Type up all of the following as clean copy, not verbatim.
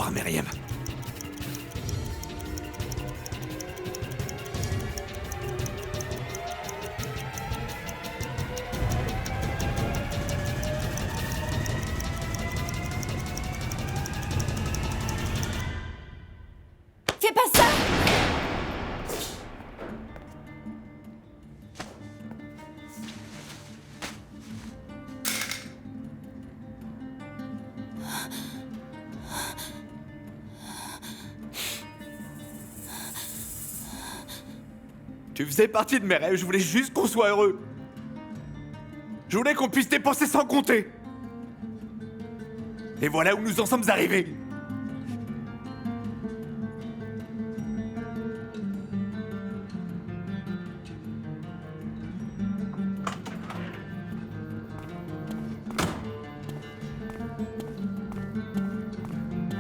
voir, Myriam. Fais pas ça! Tu faisais partie de mes rêves, je voulais juste qu'on soit heureux. Je voulais qu'on puisse dépenser sans compter. Et voilà où nous en sommes arrivés.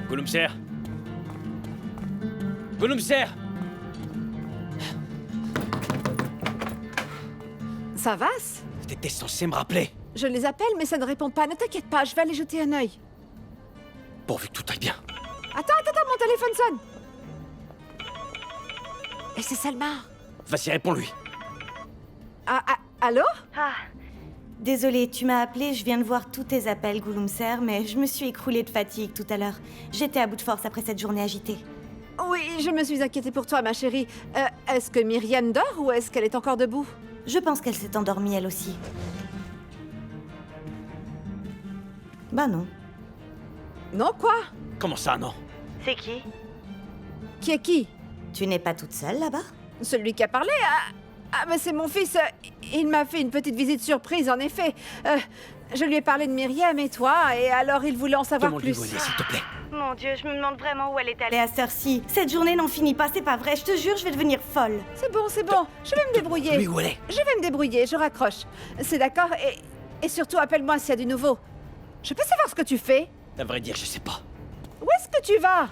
Gollumser! Gollumser! Ça va? T'étais censé me rappeler. Je les appelle, mais ça ne répond pas. Ne t'inquiète pas, je vais aller jeter un œil. Pourvu que tout aille bien. Attends, mon téléphone sonne. Et c'est Salma. Vas-y, réponds-lui. Allô? Ah, désolée, tu m'as appelé, je viens de voir tous tes appels, Gollumser, mais je me suis écroulée de fatigue tout à l'heure. J'étais à bout de force après cette journée agitée. Oui, je me suis inquiétée pour toi, ma chérie. Est-ce que Myriam dort ou est-ce qu'elle est encore debout? Je pense qu'elle s'est endormie elle aussi. Bah non. Non, quoi? Comment ça, non? C'est qui? Qui est qui? Tu n'es pas toute seule là-bas? Celui qui a parlé? Mais c'est mon fils. Il m'a fait une petite visite surprise, en effet. Je lui ai parlé de Myriam et toi, et alors il voulait en savoir Demande-lui plus. où elle est, s'il te plaît. Mon Dieu, je me demande vraiment où elle est allée à cette heure-ci. Cette journée n'en finit pas, c'est pas vrai, je te jure, je vais devenir folle. C'est bon, je vais me débrouiller. Lui, où elle est? Je vais me débrouiller, je raccroche. C'est d'accord, et surtout appelle-moi s'il y a du nouveau. Je peux savoir ce que tu fais? À vrai dire, je sais pas. Où est-ce que tu vas?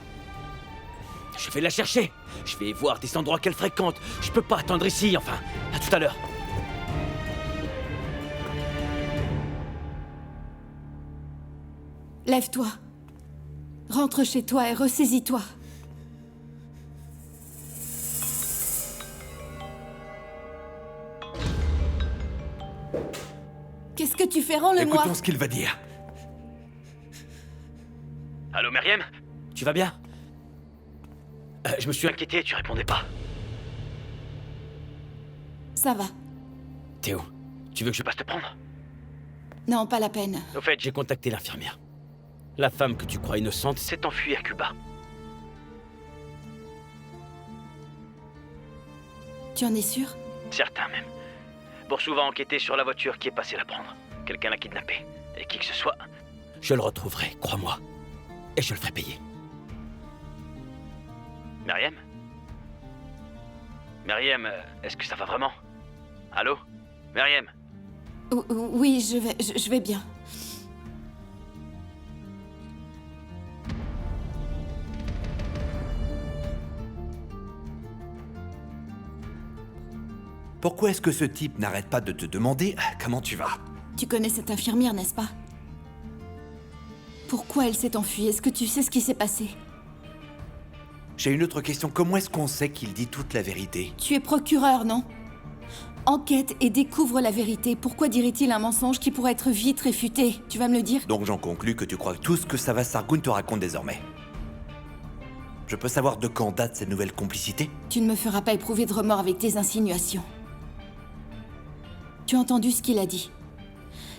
Je vais la chercher. Je vais voir des endroits qu'elle fréquente. Je peux pas attendre ici, enfin. À tout à l'heure. Lève-toi. Rentre chez toi et ressaisis-toi. Qu'est-ce que tu fais? Rends-le-moi. Écoutons ce qu'il va dire. Allô, Myriam? Tu vas bien? Je me suis inquiété, tu répondais pas. Ça va. T'es où? Tu veux que je passe te prendre? Non, pas la peine. Au fait, j'ai contacté l'infirmière. La femme que tu crois innocente s'est enfuie à Cuba. Tu en es sûr? Certain même. Pour souvent enquêter sur la voiture qui est passée la prendre. Quelqu'un l'a kidnappée. Et qui que ce soit, je le retrouverai, crois-moi. Et je le ferai payer. Myriam? Myriam, est-ce que ça va vraiment? Allô? Myriam? Oui, je vais bien. Pourquoi est-ce que ce type n'arrête pas de te demander comment tu vas? Tu connais cette infirmière, n'est-ce pas? Pourquoi elle s'est enfuie? Est-ce que tu sais ce qui s'est passé? J'ai une autre question. Comment est-ce qu'on sait qu'il dit toute la vérité? Tu es procureur, non? Enquête et découvre la vérité. Pourquoi dirait-il un mensonge qui pourrait être vite réfuté? Tu vas me le dire? Donc j'en conclus que tu crois tout ce que Savas Sargun te raconte désormais. Je peux savoir de quand date cette nouvelle complicité? Tu ne me feras pas éprouver de remords avec tes insinuations. Tu as entendu ce qu'il a dit?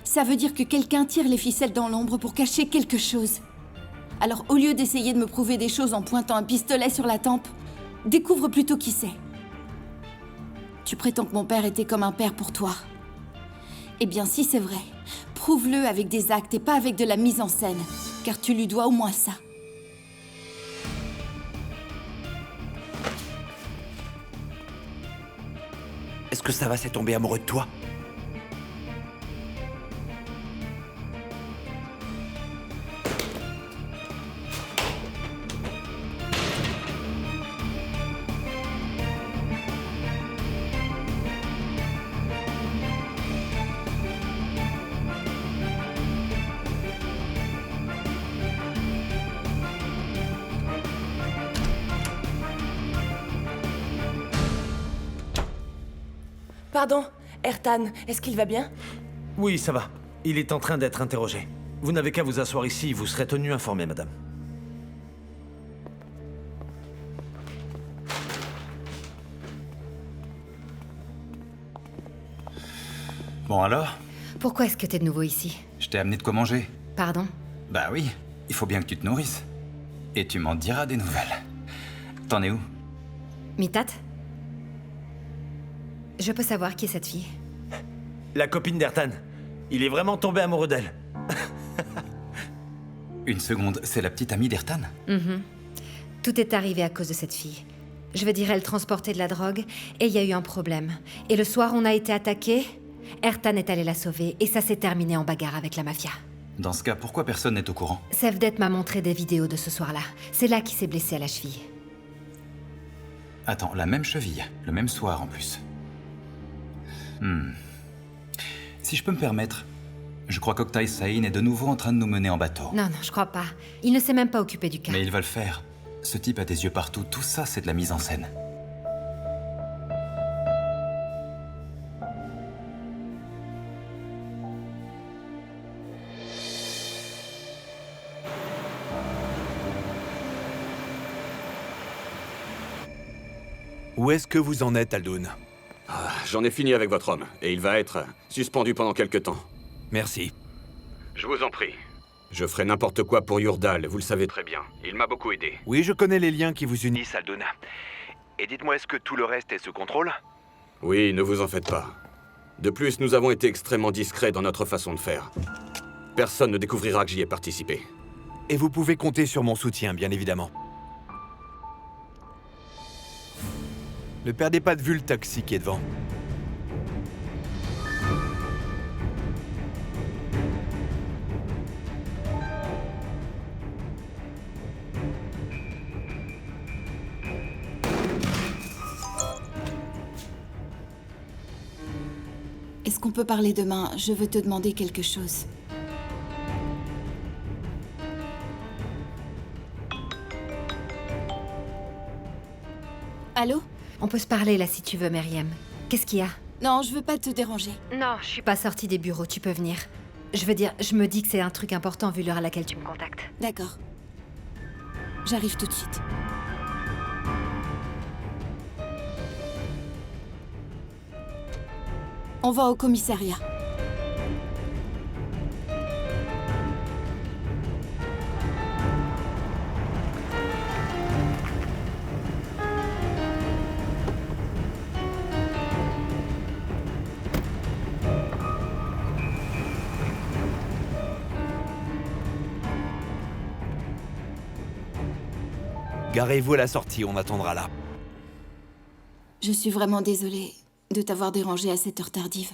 Ça veut dire que quelqu'un tire les ficelles dans l'ombre pour cacher quelque chose. Alors au lieu d'essayer de me prouver des choses en pointant un pistolet sur la tempe, découvre plutôt qui c'est. Tu prétends que mon père était comme un père pour toi. Eh bien si c'est vrai, prouve-le avec des actes et pas avec de la mise en scène, car tu lui dois au moins ça. Est-ce que Savas est tombé amoureux de toi? Pardon, Ertan, est-ce qu'il va bien? Oui, ça va. Il est en train d'être interrogé. Vous n'avez qu'à vous asseoir ici, vous serez tenu informé, madame. Bon alors? Pourquoi est-ce que t'es de nouveau ici? Je t'ai amené de quoi manger. Pardon? Bah oui, il faut bien que tu te nourrisses. Et tu m'en diras des nouvelles. T'en es où? Mitat? Je peux savoir qui est cette fille? La copine d'Ertan. Il est vraiment tombé amoureux d'elle. Une seconde, c'est la petite amie d'Ertan? Tout est arrivé à cause de cette fille. Je veux dire, elle transportait de la drogue, et il y a eu un problème. Et le soir, on a été attaqués. Ertan est allé la sauver, et ça s'est terminé en bagarre avec la mafia. Dans ce cas, pourquoi personne n'est au courant? Sevdet m'a montré des vidéos de ce soir-là. C'est là qu'il s'est blessé à la cheville. Attends, la même cheville, le même soir en plus. Si je peux me permettre, je crois qu'Oktay Sahin est de nouveau en train de nous mener en bateau. Non, je crois pas. Il ne s'est même pas occupé du cas. Mais il va le faire. Ce type a des yeux partout, tout ça c'est de la mise en scène. Où est-ce que vous en êtes, Aldoun? J'en ai fini avec votre homme, et il va être suspendu pendant quelque temps. Merci. Je vous en prie. Je ferai n'importe quoi pour Yurdal, vous le savez très bien. Il m'a beaucoup aidé. Oui, je connais les liens qui vous unissent, Aldoun. Et dites-moi, est-ce que tout le reste est sous contrôle? Oui, ne vous en faites pas. De plus, nous avons été extrêmement discrets dans notre façon de faire. Personne ne découvrira que j'y ai participé. Et vous pouvez compter sur mon soutien, bien évidemment. Ne perdez pas de vue le taxi qui est devant. Est-ce qu'on peut parler demain? Je veux te demander quelque chose. Allô? On peut se parler là si tu veux, Myriam. Qu'est-ce qu'il y a? Non, je veux pas te déranger. Non, je suis pas sortie des bureaux, tu peux venir. Je veux dire, je me dis que c'est un truc important vu l'heure à laquelle tu me contactes. D'accord. J'arrive tout de suite. On va au commissariat. Garez-vous à la sortie, on attendra là. Je suis vraiment désolée de t'avoir dérangé à cette heure tardive.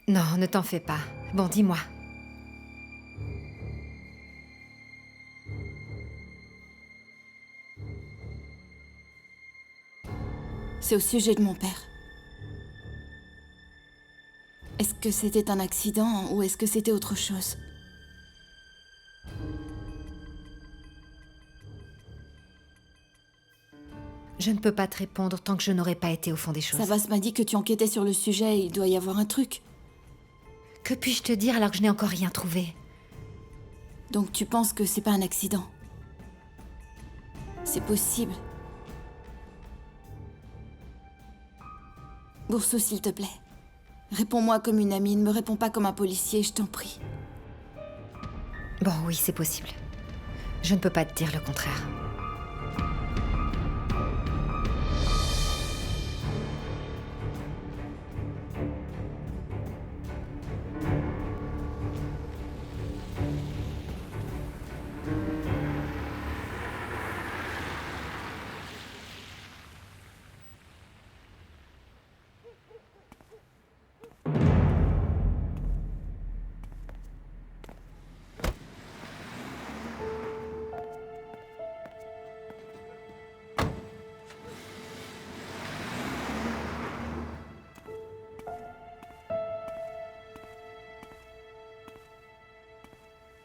Non, ne t'en fais pas. Bon, dis-moi. C'est au sujet de mon père. Est-ce que c'était un accident ou est-ce que c'était autre chose? Je ne peux pas te répondre tant que je n'aurai pas été au fond des choses. Savas m'a dit que tu enquêtais sur le sujet et il doit y avoir un truc. Que puis-je te dire alors que je n'ai encore rien trouvé? Donc tu penses que c'est pas un accident? C'est possible. Bourseau, s'il te plaît. Réponds-moi comme une amie, ne me réponds pas comme un policier, je t'en prie. Bon, oui, c'est possible. Je ne peux pas te dire le contraire.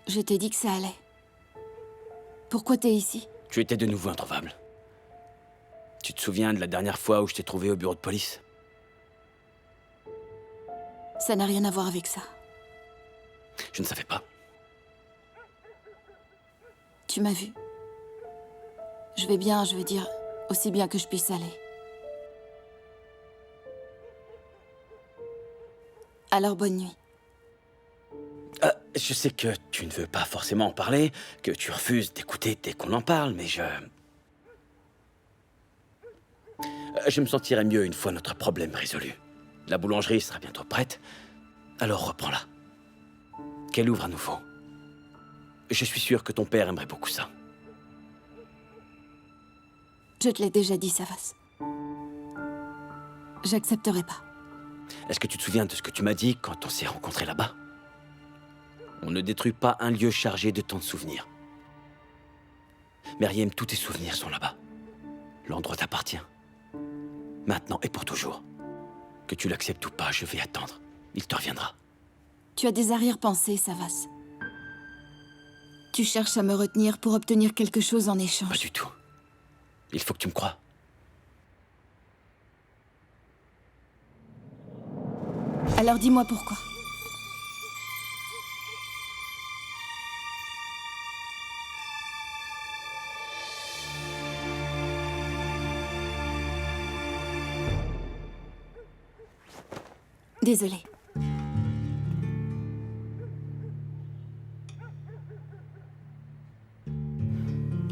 Je t'ai dit que ça allait. Pourquoi t'es ici? Tu étais de nouveau introuvable. Tu te souviens de la dernière fois où je t'ai trouvé au bureau de police? Ça n'a rien à voir avec ça. Je ne savais pas. Tu m'as vu. Je vais bien, je veux dire, aussi bien que je puisse aller. Alors bonne nuit. Je sais que tu ne veux pas forcément en parler, que tu refuses d'écouter dès qu'on en parle, mais je me sentirai mieux une fois notre problème résolu. La boulangerie sera bientôt prête, alors reprends-la. Qu'elle ouvre à nouveau. Je suis sûr que ton père aimerait beaucoup ça. Je te l'ai déjà dit, Savas. J'accepterai pas. Est-ce que tu te souviens de ce que tu m'as dit quand on s'est rencontrés là-bas? On ne détruit pas un lieu chargé de tant de souvenirs. Meriem, tous tes souvenirs sont là-bas. L'endroit t'appartient. Maintenant et pour toujours. Que tu l'acceptes ou pas, je vais attendre. Il te reviendra. Tu as des arrière-pensées, Savas. Tu cherches à me retenir pour obtenir quelque chose en échange. Pas du tout. Il faut que tu me croies. Alors dis-moi pourquoi. Désolée.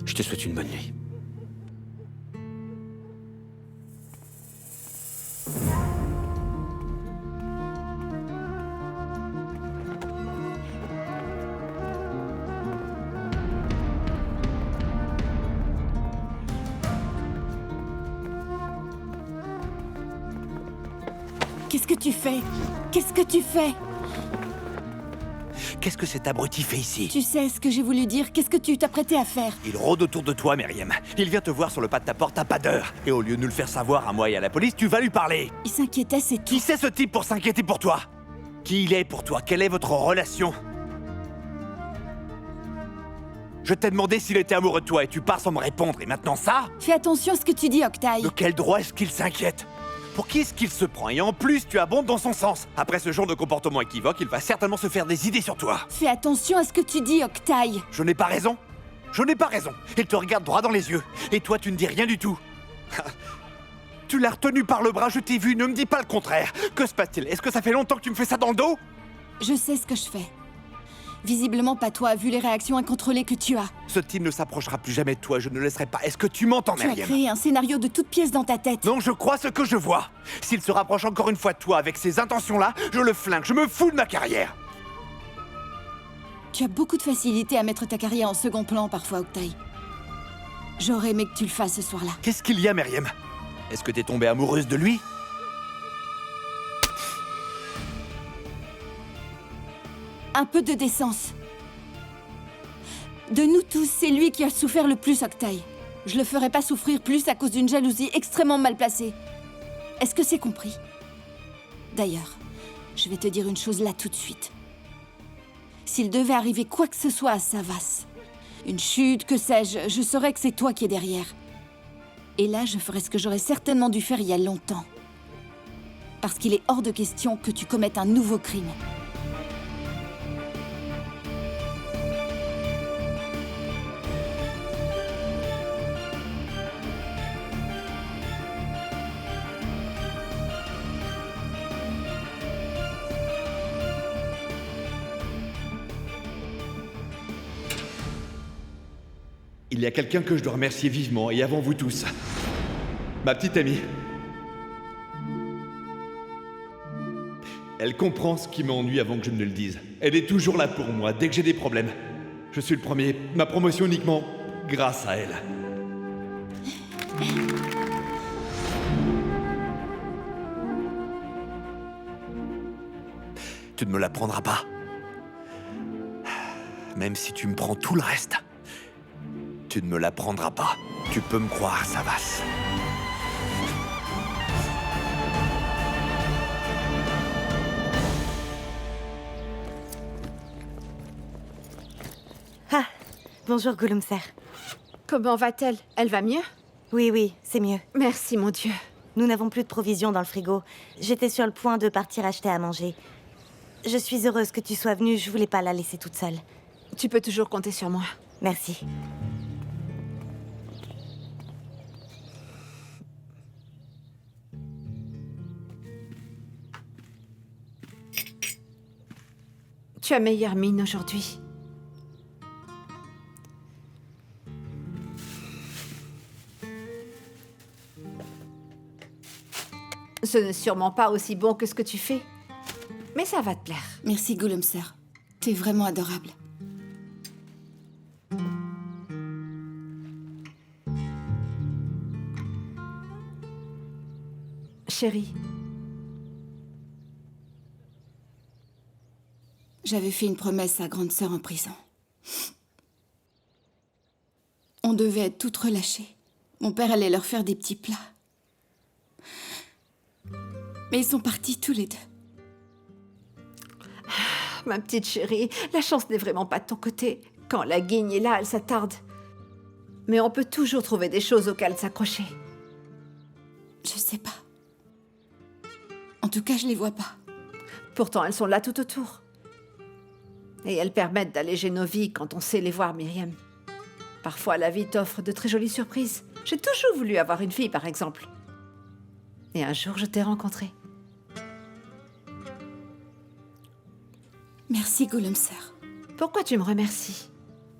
Je te souhaite une bonne nuit. Qu'est-ce que tu fais? Qu'est-ce que tu fais? Qu'est-ce que cet abruti fait ici? Tu sais ce que j'ai voulu dire? Qu'est-ce que tu t'apprêtais à faire? Il rôde autour de toi, Meriem. Il vient te voir sur le pas de ta porte à pas d'heure. Et au lieu de nous le faire savoir à moi et à la police, tu vas lui parler. Il s'inquiétait, c'est tout. Qui c'est ce type pour s'inquiéter pour toi? Qui il est pour toi? Quelle est votre relation? Je t'ai demandé s'il était amoureux de toi et tu pars sans me répondre. Et maintenant ça? Fais attention à ce que tu dis, Octaï. De quel droit est-ce qu'il s'inquiète? Pour qui est-ce qu'il se prend? Et en plus, tu abondes dans son sens. Après ce genre de comportement équivoque, il va certainement se faire des idées sur toi. Fais attention à ce que tu dis, Octaï. Je n'ai pas raison. Je n'ai pas raison. Il te regarde droit dans les yeux. Et toi, tu ne dis rien du tout. Tu l'as retenu par le bras, je t'ai vu, ne me dis pas le contraire. Que se passe-t-il? Est-ce que ça fait longtemps que tu me fais ça dans le dos? Je sais ce que je fais. Visiblement pas toi, vu les réactions incontrôlées que tu as. Ce type ne s'approchera plus jamais de toi, je ne le laisserai pas. Est-ce que tu m'entends, Tu as Meriem? créé un scénario de toutes pièces dans ta tête. Non, je crois ce que je vois. S'il se rapproche encore une fois de toi avec ces intentions-là, je le flingue, je me fous de ma carrière. Tu as beaucoup de facilité à mettre ta carrière en second plan parfois, Octaï. J'aurais aimé que tu le fasses ce soir-là. Qu'est-ce qu'il y a, Meriem? Est-ce que t'es tombée amoureuse de lui? Un peu de décence. De nous tous, c'est lui qui a souffert le plus, Octaï. Je le ferai pas souffrir plus à cause d'une jalousie extrêmement mal placée. Est-ce que c'est compris? D'ailleurs, je vais te dire une chose là tout de suite. S'il devait arriver quoi que ce soit à Savas, une chute, que sais-je, je saurais que c'est toi qui es derrière. Et là, je ferais ce que j'aurais certainement dû faire il y a longtemps. Parce qu'il est hors de question que tu commettes un nouveau crime. Il y a quelqu'un que je dois remercier vivement, et avant vous tous. Ma petite amie. Elle comprend ce qui m'ennuie avant que je ne le dise. Elle est toujours là pour moi, dès que j'ai des problèmes. Je suis le premier. Ma promotion uniquement grâce à elle. Tu ne me la prendras pas. Même si tu me prends tout le reste. Tu ne me la prendras pas. Tu peux me croire, Savas. Ah, bonjour Gollumser. Comment va-t-elle? Elle va mieux? Oui, c'est mieux. Merci, mon Dieu. Nous n'avons plus de provisions dans le frigo. J'étais sur le point de partir acheter à manger. Je suis heureuse que tu sois venue, je voulais pas la laisser toute seule. Tu peux toujours compter sur moi. Merci. Tu as meilleure mine aujourd'hui. Ce n'est sûrement pas aussi bon que ce que tu fais. Mais ça va te plaire. Merci, Gollumser. T'es vraiment adorable. Chérie, J'avais fait une promesse à grande sœur en prison. On devait être toutes relâchées. Mon père allait leur faire des petits plats. Mais ils sont partis tous les deux. ma petite chérie, la chance n'est vraiment pas de ton côté. Quand la guigne est là, elle s'attarde. Mais on peut toujours trouver des choses auxquelles s'accrocher. Je sais pas. En tout cas, je les vois pas. Pourtant, elles sont là tout autour. Et elles permettent d'alléger nos vies quand on sait les voir, Myriam. Parfois, la vie t'offre de très jolies surprises. J'ai toujours voulu avoir une fille, par exemple. Et un jour, je t'ai rencontrée. Merci, Gollumser. Pourquoi tu me remercies?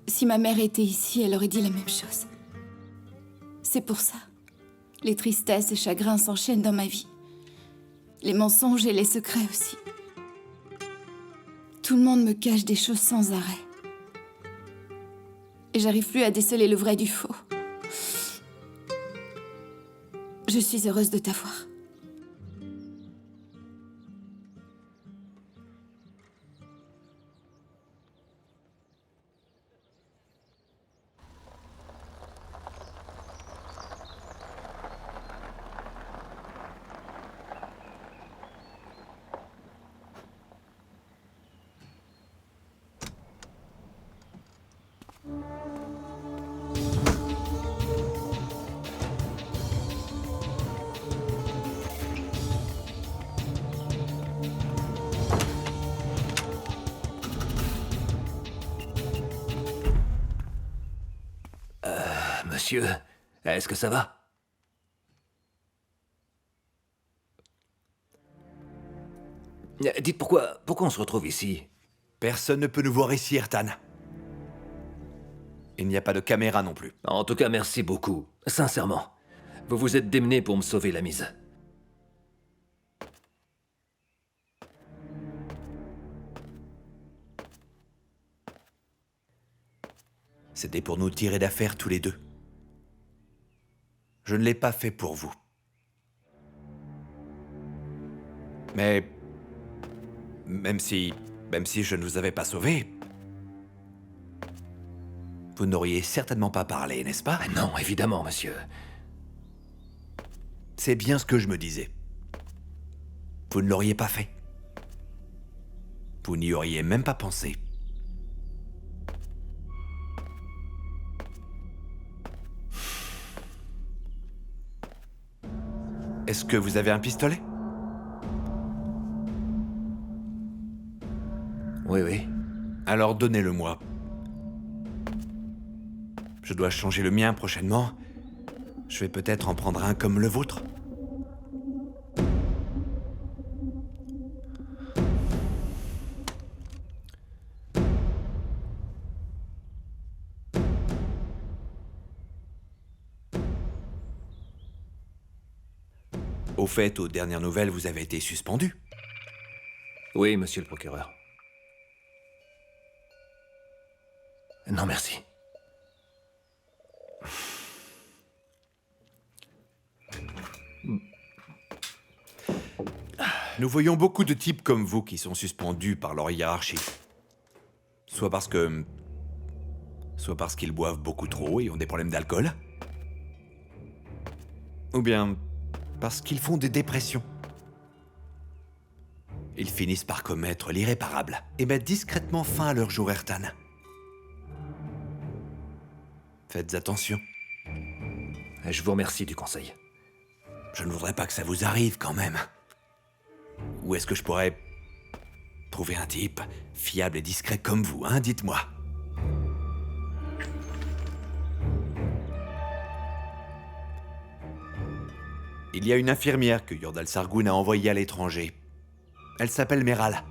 Si ma mère était ici, elle aurait dit la même chose. C'est pour ça. Les tristesses et chagrins s'enchaînent dans ma vie. Les mensonges et les secrets aussi. Tout le monde me cache des choses sans arrêt. Et j'arrive plus à déceler le vrai du faux. Je suis heureuse de t'avoir. Monsieur, est-ce que ça va? Dites pourquoi on se retrouve ici? Personne ne peut nous voir ici, Ertan. Il n'y a pas de caméra non plus. En tout cas, merci beaucoup. Sincèrement. Vous vous êtes démené pour me sauver la mise. C'était pour nous tirer d'affaire tous les deux. Je ne l'ai pas fait pour vous. Mais même si je ne vous avais pas sauvé, vous n'auriez certainement pas parlé, n'est-ce pas? Non, évidemment, monsieur. C'est bien ce que je me disais. Vous ne l'auriez pas fait. Vous n'y auriez même pas pensé. Est-ce que vous avez un pistolet? Oui, oui. Alors donnez-le-moi. Je dois changer le mien prochainement. Je vais peut-être en prendre un comme le vôtre. Au fait, aux dernières nouvelles, vous avez été suspendu. Oui, monsieur le procureur. Non, merci. Nous voyons beaucoup de types comme vous qui sont suspendus par leur hiérarchie. Soit parce qu'ils boivent beaucoup trop et ont des problèmes d'alcool. Ou bien parce qu'ils font des dépressions. Ils finissent par commettre l'irréparable et mettent discrètement fin à leur jour, Ertan. Faites attention. Je vous remercie du conseil. Je ne voudrais pas que ça vous arrive quand même. Ou est-ce que je pourrais trouver un type fiable et discret comme vous, hein, dites-moi. Il y a une infirmière que Yordal Sargoon a envoyée à l'étranger. Elle s'appelle Meral.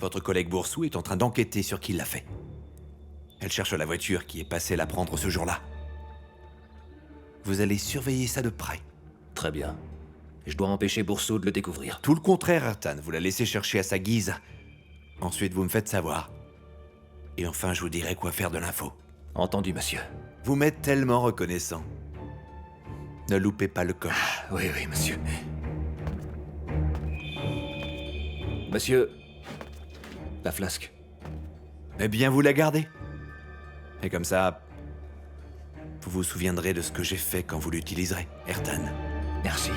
Votre collègue Boursou est en train d'enquêter sur qui l'a fait. Elle cherche la voiture qui est passée la prendre ce jour-là. Vous allez surveiller ça de près. Très bien. Je dois empêcher Boursou de le découvrir. Tout le contraire, Ertan. Vous la laissez chercher à sa guise. Ensuite, vous me faites savoir. Et enfin, je vous dirai quoi faire de l'info. Entendu, monsieur. Vous m'êtes tellement reconnaissant. Ne loupez pas le coche. Oui, monsieur. Monsieur... La flasque. Eh bien, vous la gardez. Et comme ça... vous vous souviendrez de ce que j'ai fait quand vous l'utiliserez, Ertan. Merci.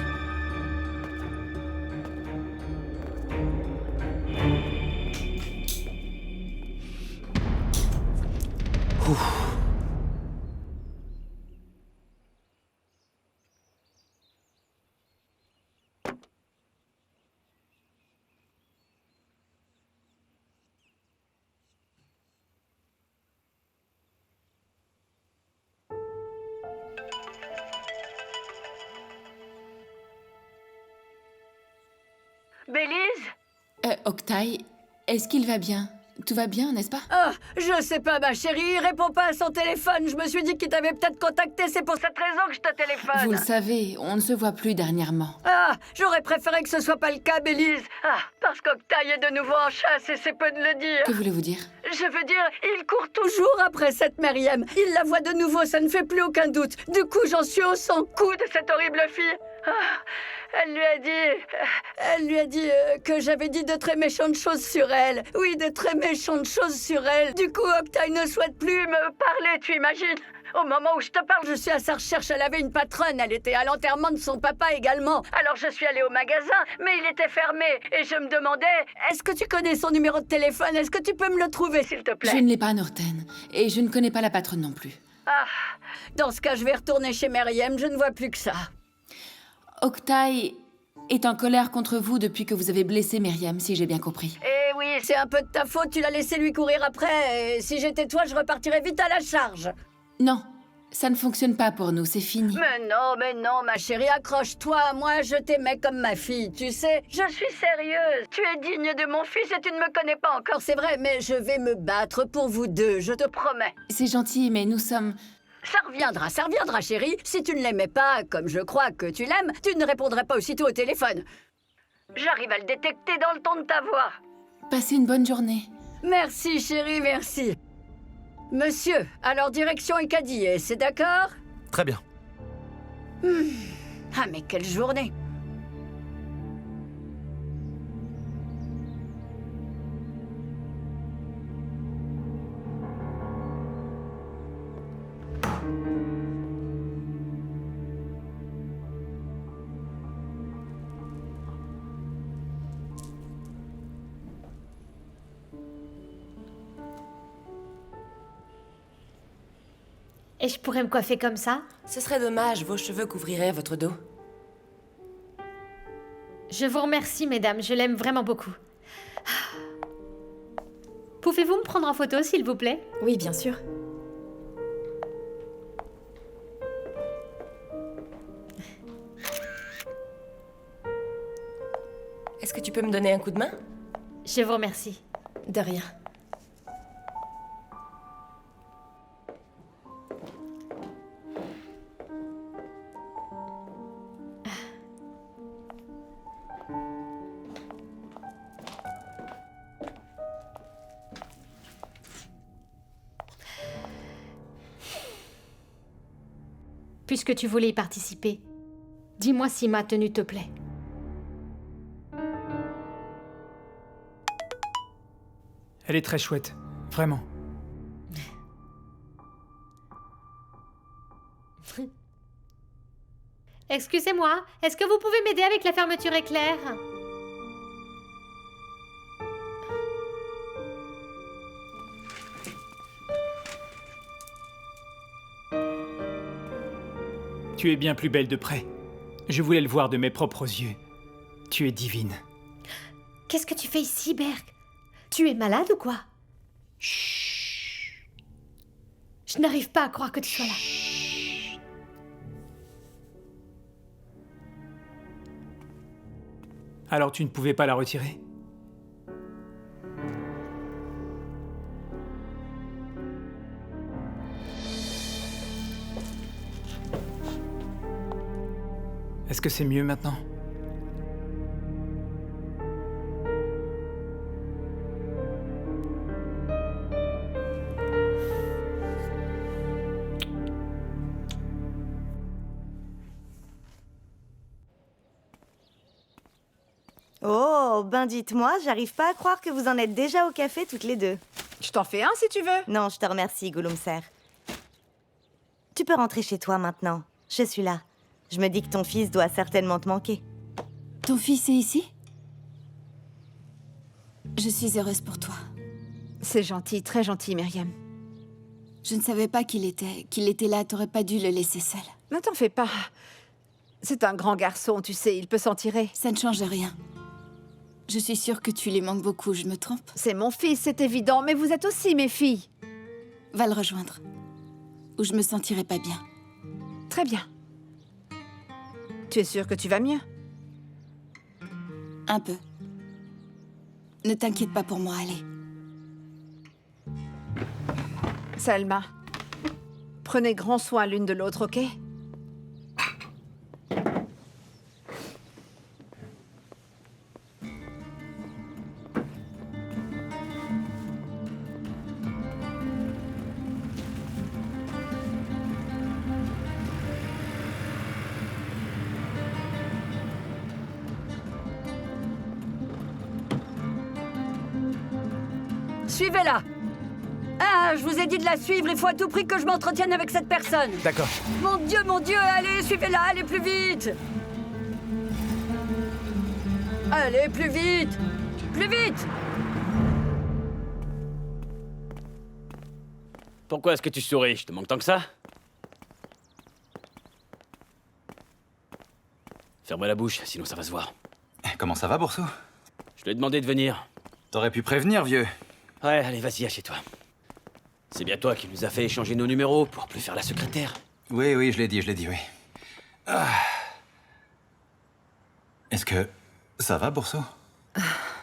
Ouf. Bélise? Octaï, est-ce qu'il va bien? Tout va bien, n'est-ce pas? Ah, je sais pas, ma chérie, il répond pas à son téléphone. Je me suis dit qu'il t'avait peut-être contacté, c'est pour cette raison que je te téléphone. Vous le savez, on ne se voit plus dernièrement. Ah, j'aurais préféré que ce soit pas le cas, Bélise. Ah, parce qu'Octaï est de nouveau en chasse et c'est peu de le dire. Que voulez-vous dire? Je veux dire, il court toujours après cette Myriam. Il la voit de nouveau, ça ne fait plus aucun doute. Du coup, j'en suis au sang-coup de cette horrible fille. Ah, elle lui a dit que j'avais dit de très méchantes choses sur elle. Oui, de très méchantes choses sur elle. Du coup, Octaï ne souhaite plus me parler, tu imagines? Au moment où je te parle, je suis à sa recherche. Elle avait une patronne, elle était à l'enterrement de son papa également. Alors je suis allée au magasin, mais il était fermé. Et je me demandais, est-ce que tu connais son numéro de téléphone? Est-ce que tu peux me le trouver, s'il te plaît? Je ne l'ai pas, Norten. Et je ne connais pas la patronne non plus. Ah, dans ce cas, je vais retourner chez Myriam, je ne vois plus que ça. Octaï est en colère contre vous depuis que vous avez blessé Myriam, si j'ai bien compris. Eh oui, c'est un peu de ta faute, tu l'as laissé lui courir après. Et si j'étais toi, je repartirais vite à la charge. Non, ça ne fonctionne pas pour nous, c'est fini. Mais non, ma chérie, accroche-toi. Moi, je t'aimais comme ma fille, tu sais. Je suis sérieuse. Tu es digne de mon fils et tu ne me connais pas encore, c'est vrai. Mais je vais me battre pour vous deux, je te promets. C'est gentil, mais nous sommes... Ça reviendra, chérie. Si tu ne l'aimais pas, comme je crois que tu l'aimes, tu ne répondrais pas aussitôt au téléphone. J'arrive à le détecter dans le ton de ta voix. Passez une bonne journée. Merci, chérie, merci. Monsieur, alors direction Icadier, c'est d'accord? Très bien. Ah, mais quelle journée! Et je pourrais me coiffer comme ça? Ce serait dommage, vos cheveux couvriraient votre dos. Je vous remercie, mesdames, je l'aime vraiment beaucoup. Pouvez-vous me prendre en photo, s'il vous plaît? Oui, bien sûr. Est-ce que tu peux me donner un coup de main? Je vous remercie. De rien. Puisque tu voulais y participer, dis-moi si ma tenue te plaît. Elle est très chouette, vraiment. Excusez-moi, est-ce que vous pouvez m'aider avec la fermeture éclair? Tu es bien plus belle de près. Je voulais le voir de mes propres yeux. Tu es divine. Qu'est-ce que tu fais ici, Berg? Tu es malade ou quoi? Chut. Je n'arrive pas à croire que tu sois là. Alors tu ne pouvais pas la retirer? Est-ce que c'est mieux maintenant? Oh, ben dites-moi, j'arrive pas à croire que vous en êtes déjà au café toutes les deux. Je t'en fais un si tu veux. Non, je te remercie, Gollumser. Tu peux rentrer chez toi maintenant. Je suis là. Je me dis que ton fils doit certainement te manquer. Ton fils est ici? Je suis heureuse pour toi. C'est gentil, très gentil, Myriam. Je ne savais pas qu'il était là. T'aurais pas dû le laisser seul. Ne t'en fais pas. C'est un grand garçon, tu sais, il peut s'en tirer. Ça ne change rien. Je suis sûre que tu lui manques beaucoup, je me trompe? C'est mon fils, c'est évident, mais vous êtes aussi mes filles. Va le rejoindre. Ou je me sentirai pas bien. Très bien. Tu es sûre que tu vas mieux? Un peu. Ne t'inquiète pas pour moi, allez. Selma, prenez grand soin l'une de l'autre, ok? Suivez-la. Ah, je vous ai dit de la suivre, il faut à tout prix que je m'entretienne avec cette personne. D'accord. Mon Dieu, allez, suivez-la, allez plus vite. Allez, plus vite. Plus vite. Pourquoi est-ce que tu souris? Je te manque tant que ça? Ferme la bouche, sinon ça va se voir. Comment ça va, Bourseau? Je lui ai demandé de venir. T'aurais pu prévenir, vieux. Ouais, allez, vas-y, assieds-toi. C'est bien toi qui nous as fait échanger nos numéros pour plus faire la secrétaire. Oui, je l'ai dit, oui. Ah. Est-ce que ça va, Bourseau?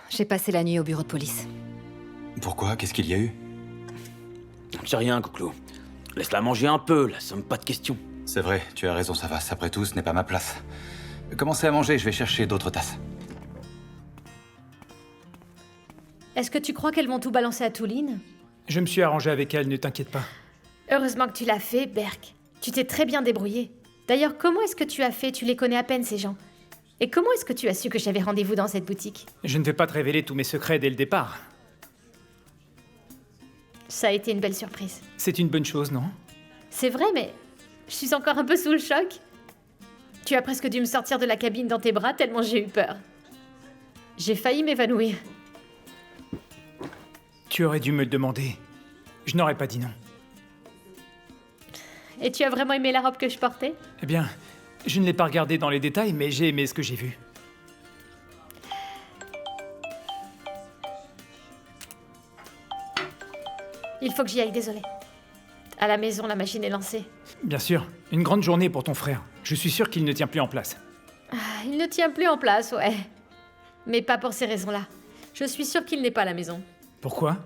J'ai passé la nuit au bureau de police. Pourquoi? Qu'est-ce qu'il y a eu? C'est rien, Couclou. Laisse-la manger un peu, la somme pas de questions. C'est vrai, tu as raison, ça va. Après tout, ce n'est pas ma place. Commencez à manger, je vais chercher d'autres tasses. Est-ce que tu crois qu'elles vont tout balancer à Touline? Je me suis arrangé avec elle, ne t'inquiète pas. Heureusement que tu l'as fait, Berk. Tu t'es très bien débrouillé. D'ailleurs, comment est-ce que tu as fait? Tu les connais à peine, ces gens. Et comment est-ce que tu as su que j'avais rendez-vous dans cette boutique? Je ne vais pas te révéler tous mes secrets dès le départ. Ça a été une belle surprise. C'est une bonne chose, non? C'est vrai, mais je suis encore un peu sous le choc. Tu as presque dû me sortir de la cabine dans tes bras tellement j'ai eu peur. J'ai failli m'évanouir. Tu aurais dû me le demander. Je n'aurais pas dit non. Et tu as vraiment aimé la robe que je portais? Eh bien, je ne l'ai pas regardée dans les détails, mais j'ai aimé ce que j'ai vu. Il faut que j'y aille, désolée. À la maison, la machine est lancée. Bien sûr, une grande journée pour ton frère. Je suis sûr qu'il ne tient plus en place. Ah, il ne tient plus en place, ouais. Mais pas pour ces raisons-là. Je suis sûre qu'il n'est pas à la maison. Pourquoi?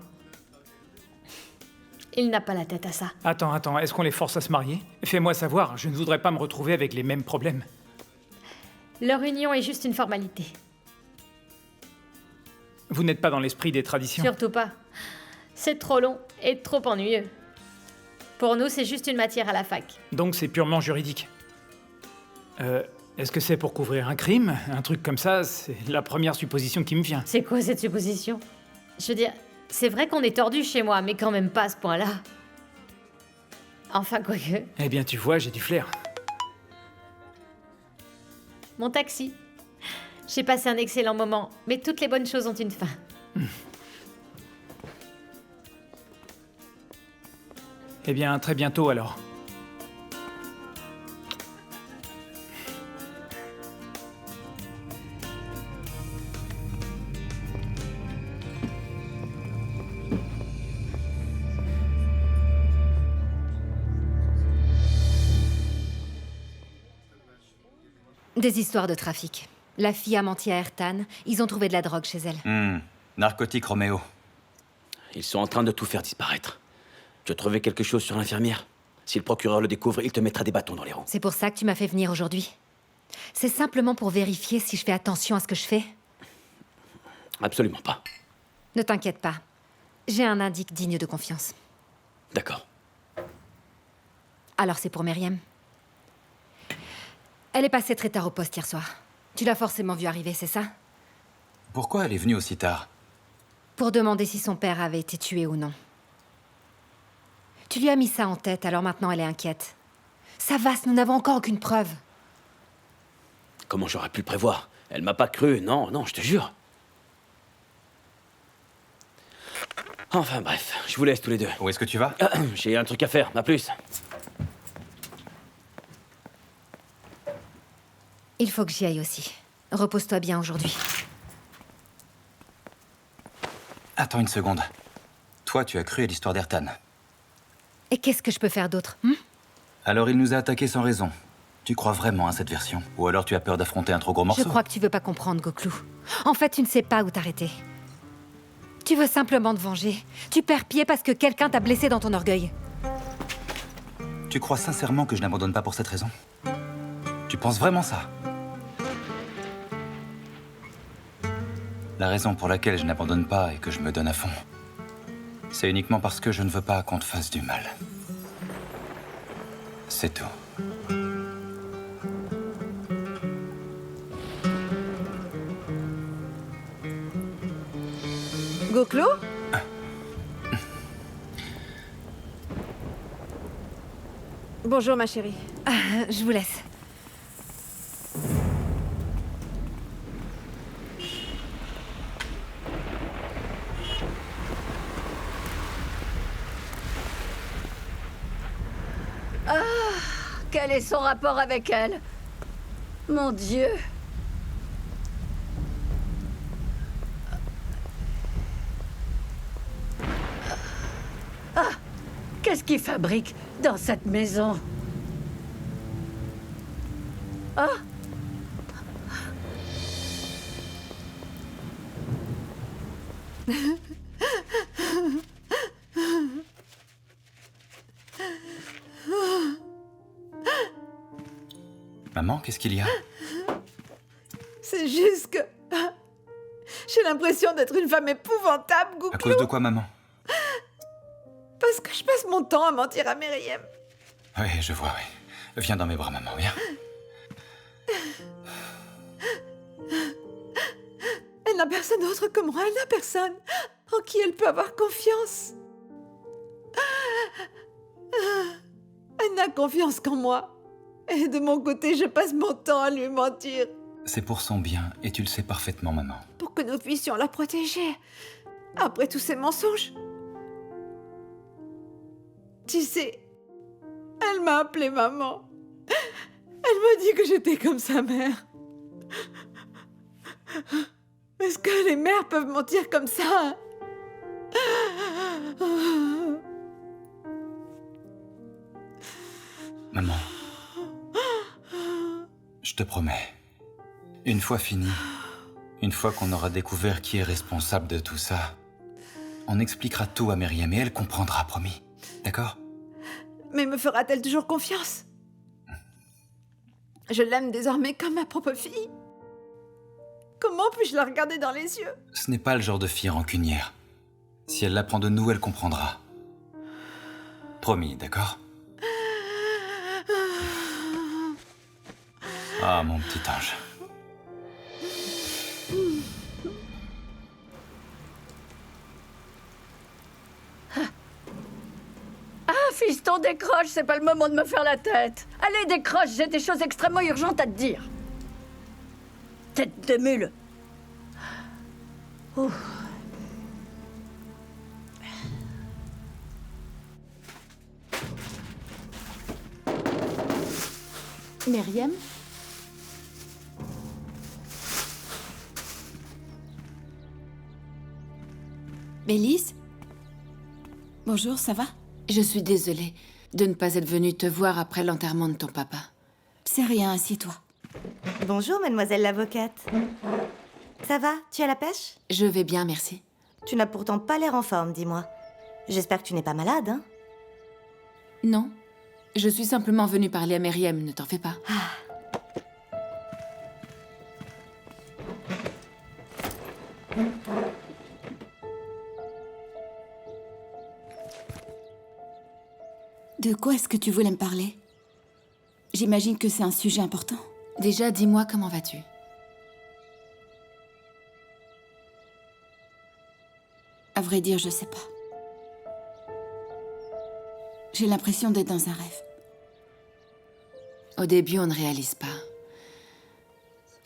Il n'a pas la tête à ça. Attends, est-ce qu'on les force à se marier? Fais-moi savoir, je ne voudrais pas me retrouver avec les mêmes problèmes. Leur union est juste une formalité. Vous n'êtes pas dans l'esprit des traditions? Surtout pas. C'est trop long et trop ennuyeux. Pour nous, c'est juste une matière à la fac. Donc c'est purement juridique. Est-ce que c'est pour couvrir un crime? Un truc comme ça, c'est la première supposition qui me vient. C'est quoi cette supposition? Je veux dire, c'est vrai qu'on est tordu chez moi, mais quand même pas à ce point-là. Enfin, quoique. Eh bien, tu vois, j'ai du flair. Mon taxi. J'ai passé un excellent moment, mais toutes les bonnes choses ont une fin. Eh bien, très bientôt alors. Des histoires de trafic. La fille a menti à Ertan, ils ont trouvé de la drogue chez elle. Narcotique Roméo. Ils sont en train de tout faire disparaître. Tu as trouvé quelque chose sur l'infirmière? Si le procureur le découvre, il te mettra des bâtons dans les roues. C'est pour ça que tu m'as fait venir aujourd'hui? C'est simplement pour vérifier si je fais attention à ce que je fais? Absolument pas. Ne t'inquiète pas. J'ai un indice digne de confiance. D'accord. Alors c'est pour Myriam. Elle est passée très tard au poste hier soir. Tu l'as forcément vue arriver, c'est ça? Pourquoi elle est venue aussi tard? Pour demander si son père avait été tué ou non. Tu lui as mis ça en tête, alors maintenant elle est inquiète. Ça va, nous n'avons encore aucune preuve. Comment j'aurais pu le prévoir? Elle m'a pas cru, non, non, je te jure. Enfin bref, je vous laisse tous les deux. Où est-ce que tu vas? J'ai un truc à faire, à plus. Il faut que j'y aille aussi. Repose-toi bien aujourd'hui. Attends une seconde. Toi, tu as cru à l'histoire d'Ertan. Et qu'est-ce que je peux faire d'autre? Alors il nous a attaqués sans raison. Tu crois vraiment à cette version? Ou alors tu as peur d'affronter un trop gros morceau? Je crois que tu veux pas comprendre, Goklou. En fait, tu ne sais pas où t'arrêter. Tu veux simplement te venger. Tu perds pied parce que quelqu'un t'a blessé dans ton orgueil. Tu crois sincèrement que je n'abandonne pas pour cette raison? Tu penses vraiment ça? La raison pour laquelle je n'abandonne pas et que je me donne à fond, c'est uniquement parce que je ne veux pas qu'on te fasse du mal. C'est tout. Goklou? Bonjour, ma chérie. Je vous laisse. Ah, quel est son rapport avec elle? Mon Dieu. Ah, qu'est-ce qu'il fabrique dans cette maison? Ah. Maman, qu'est-ce qu'il y a? C'est juste que... J'ai l'impression d'être une femme épouvantable, Goklou. À cause de quoi, maman? Parce que je passe mon temps à mentir à Myriam. Oui, je vois, oui. Viens dans mes bras, maman, viens. Elle n'a personne d'autre que moi, elle n'a personne en qui elle peut avoir confiance. Elle n'a confiance qu'en moi. Et de mon côté, je passe mon temps à lui mentir. C'est pour son bien, et tu le sais parfaitement, maman. Pour que nous puissions la protéger. Après tous ces mensonges. Tu sais, elle m'a appelée maman. Elle m'a dit que j'étais comme sa mère. Est-ce que les mères peuvent mentir comme ça? Maman, je te promets, une fois fini, une fois qu'on aura découvert qui est responsable de tout ça, on expliquera tout à Myriam et elle comprendra, promis. D'accord? Mais me fera-t-elle toujours confiance? Je l'aime désormais comme ma propre fille. Comment puis-je la regarder dans les yeux? Ce n'est pas le genre de fille rancunière. Si elle l'apprend de nous, elle comprendra. Promis, d'accord? Ah, mon petit ange. Ah, fiston, décroche, c'est pas le moment de me faire la tête. Allez, décroche, j'ai des choses extrêmement urgentes à te dire. Tête de mule. Ouh. Myriam? Mélisse? Bonjour, ça va? Je suis désolée de ne pas être venue te voir après l'enterrement de ton papa. C'est rien, assieds-toi. Bonjour, mademoiselle l'avocate. Ça va? Tu es à la pêche? Je vais bien, merci. Tu n'as pourtant pas l'air en forme, dis-moi. J'espère que tu n'es pas malade, hein? Non. Je suis simplement venue parler à Meriem, ne t'en fais pas. De quoi est-ce que tu voulais me parler? J'imagine que c'est un sujet important. Déjà, dis-moi comment vas-tu? À vrai dire, je sais pas. J'ai l'impression d'être dans un rêve. Au début, on ne réalise pas.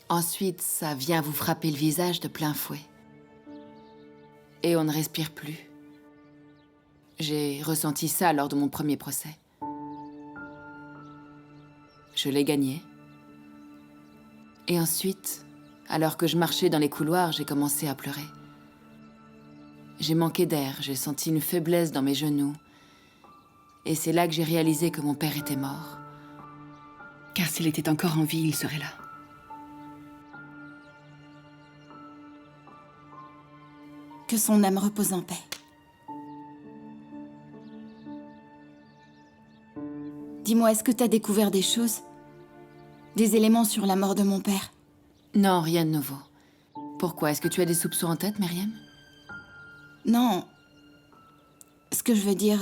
Ensuite, ça vient vous frapper le visage de plein fouet. Et on ne respire plus. J'ai ressenti ça lors de mon premier procès. Je l'ai gagné. Et ensuite, alors que je marchais dans les couloirs, j'ai commencé à pleurer. J'ai manqué d'air, j'ai senti une faiblesse dans mes genoux. Et c'est là que j'ai réalisé que mon père était mort. Car s'il était encore en vie, il serait là. Que son âme repose en paix. Dis-moi, est-ce que t'as découvert des choses? Des éléments sur la mort de mon père? Non, rien de nouveau. Pourquoi? Est-ce que tu as des soupçons en tête, Meriem? Non. Ce que je veux dire,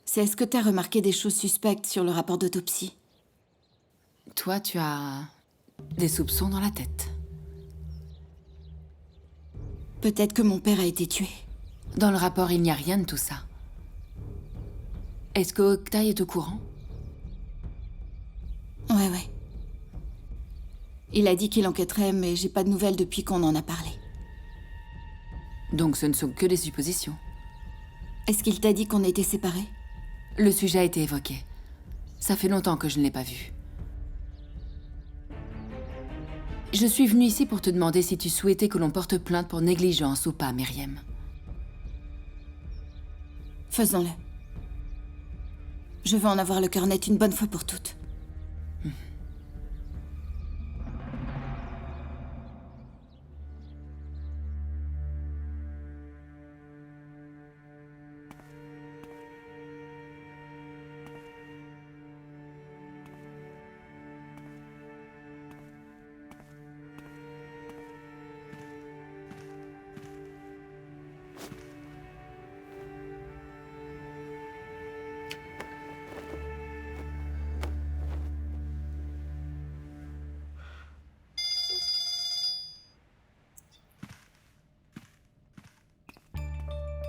c'est est-ce que t'as remarqué des choses suspectes sur le rapport d'autopsie? Toi, tu as des soupçons dans la tête. Peut-être que mon père a été tué. Dans le rapport, il n'y a rien de tout ça. Est-ce que Octaï est au courant? Ouais. Il a dit qu'il enquêterait, mais j'ai pas de nouvelles depuis qu'on en a parlé. Donc ce ne sont que des suppositions. Est-ce qu'il t'a dit qu'on était séparés? Le sujet a été évoqué. Ça fait longtemps que je ne l'ai pas vu. Je suis venue ici pour te demander si tu souhaitais que l'on porte plainte pour négligence ou pas, Meriem. Faisons-le. Je veux en avoir le cœur net une bonne fois pour toutes.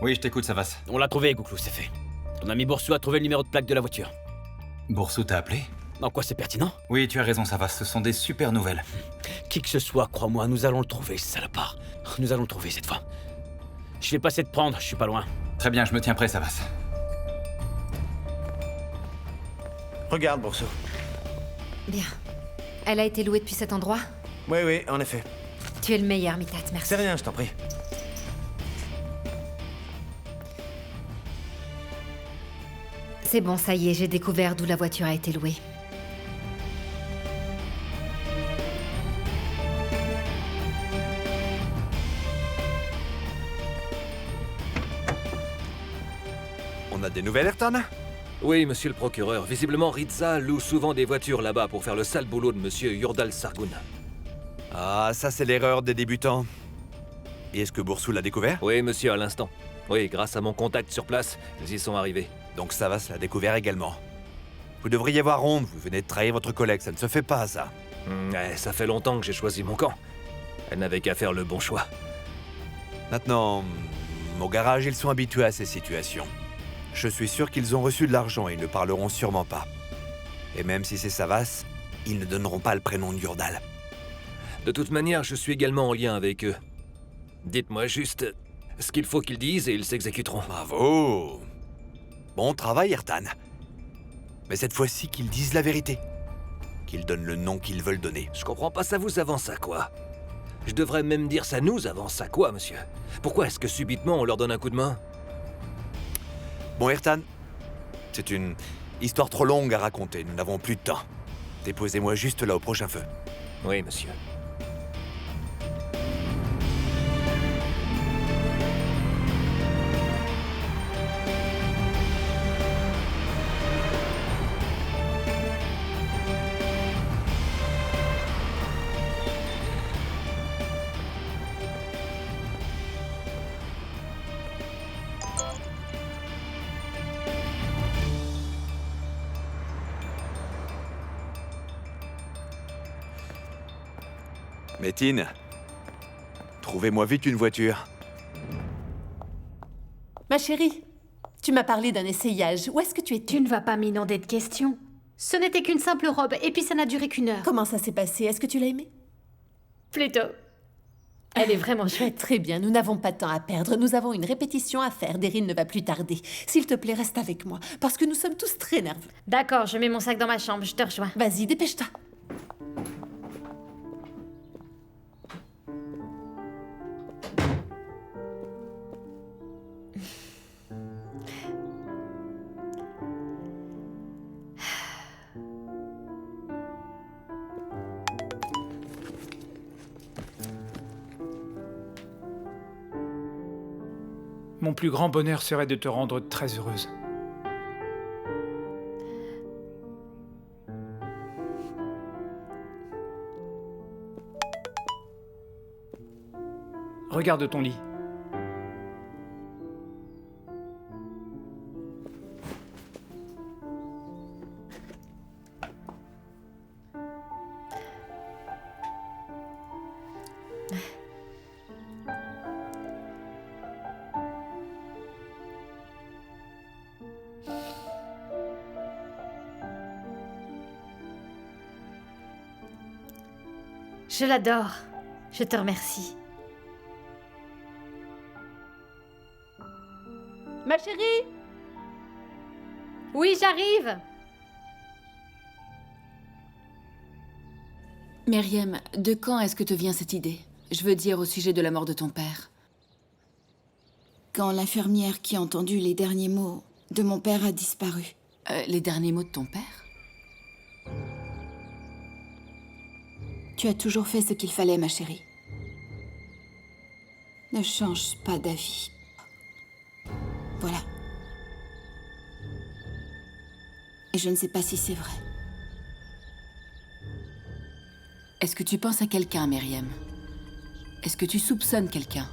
Oui, je t'écoute, Savas. On l'a trouvé, Gouklou, c'est fait. Ton ami Boursou a trouvé le numéro de plaque de la voiture. Boursou t'a appelé? En quoi c'est pertinent? Oui, tu as raison, Savas, ce sont des super nouvelles. Qui que ce soit, crois-moi, nous allons le trouver, ce salopard. Nous allons le trouver cette fois. Je vais passer te prendre, je suis pas loin. Très bien, je me tiens prêt, Savas. Regarde, Boursou. Bien. Elle a été louée depuis cet endroit? Oui, en effet. Tu es le meilleur, Mithat, merci. C'est rien, je t'en prie. C'est bon, ça y est, j'ai découvert d'où la voiture a été louée. On a des nouvelles, Ertan? Oui, monsieur le procureur. Visiblement, Ritza loue souvent des voitures là-bas pour faire le sale boulot de monsieur Yurdal Sargun. Ah, ça c'est l'erreur des débutants. Et est-ce que Boursou l'a découvert? Oui, monsieur, à l'instant. Oui, grâce à mon contact sur place, ils y sont arrivés. Donc Savas l'a découvert également. Vous devriez avoir honte, vous venez de trahir votre collègue, ça ne se fait pas, ça. Ouais, ça fait longtemps que j'ai choisi mon camp. Elle n'avait qu'à faire le bon choix. Maintenant, au garage, ils sont habitués à ces situations. Je suis sûr qu'ils ont reçu de l'argent et ils ne parleront sûrement pas. Et même si c'est Savas, ils ne donneront pas le prénom de Yurdal. De toute manière, je suis également en lien avec eux. Dites-moi juste ce qu'il faut qu'ils disent et ils s'exécuteront. Bravo! Bon travail, Ertan. Mais cette fois-ci, qu'ils disent la vérité. Qu'ils donnent le nom qu'ils veulent donner. Je comprends pas, ça vous avance à quoi? Je devrais même dire ça nous avance à quoi, monsieur? Pourquoi est-ce que subitement on leur donne un coup de main? Bon, Ertan, c'est une histoire trop longue à raconter, nous n'avons plus de temps. Déposez-moi juste là au prochain feu. Oui, monsieur. Métine, trouvez-moi vite une voiture. Ma chérie, tu m'as parlé d'un essayage. Où est-ce que tu étais? Tu ne vas pas m'inonder de questions. Ce n'était qu'une simple robe, et puis ça n'a duré qu'1 heure. Comment ça s'est passé? Est-ce que tu l'as aimée? Plutôt. Elle est vraiment chouette. Très bien, nous n'avons pas de temps à perdre. Nous avons une répétition à faire. Deryn ne va plus tarder. S'il te plaît, reste avec moi, parce que nous sommes tous très nerveux. D'accord, je mets mon sac dans ma chambre, je te rejoins. Vas-y, dépêche-toi. Mon plus grand bonheur serait de te rendre très heureuse. Regarde ton lit. Je l'adore. Je te remercie. Ma chérie! Oui, j'arrive! Myriam, de quand est-ce que te vient cette idée? Je veux dire au sujet de la mort de ton père. Quand l'infirmière qui a entendu les derniers mots de mon père a disparu. Les derniers mots de ton père? Tu as toujours fait ce qu'il fallait, ma chérie. Ne change pas d'avis. Voilà. Et je ne sais pas si c'est vrai. Est-ce que tu penses à quelqu'un, Myriam? Est-ce que tu soupçonnes quelqu'un?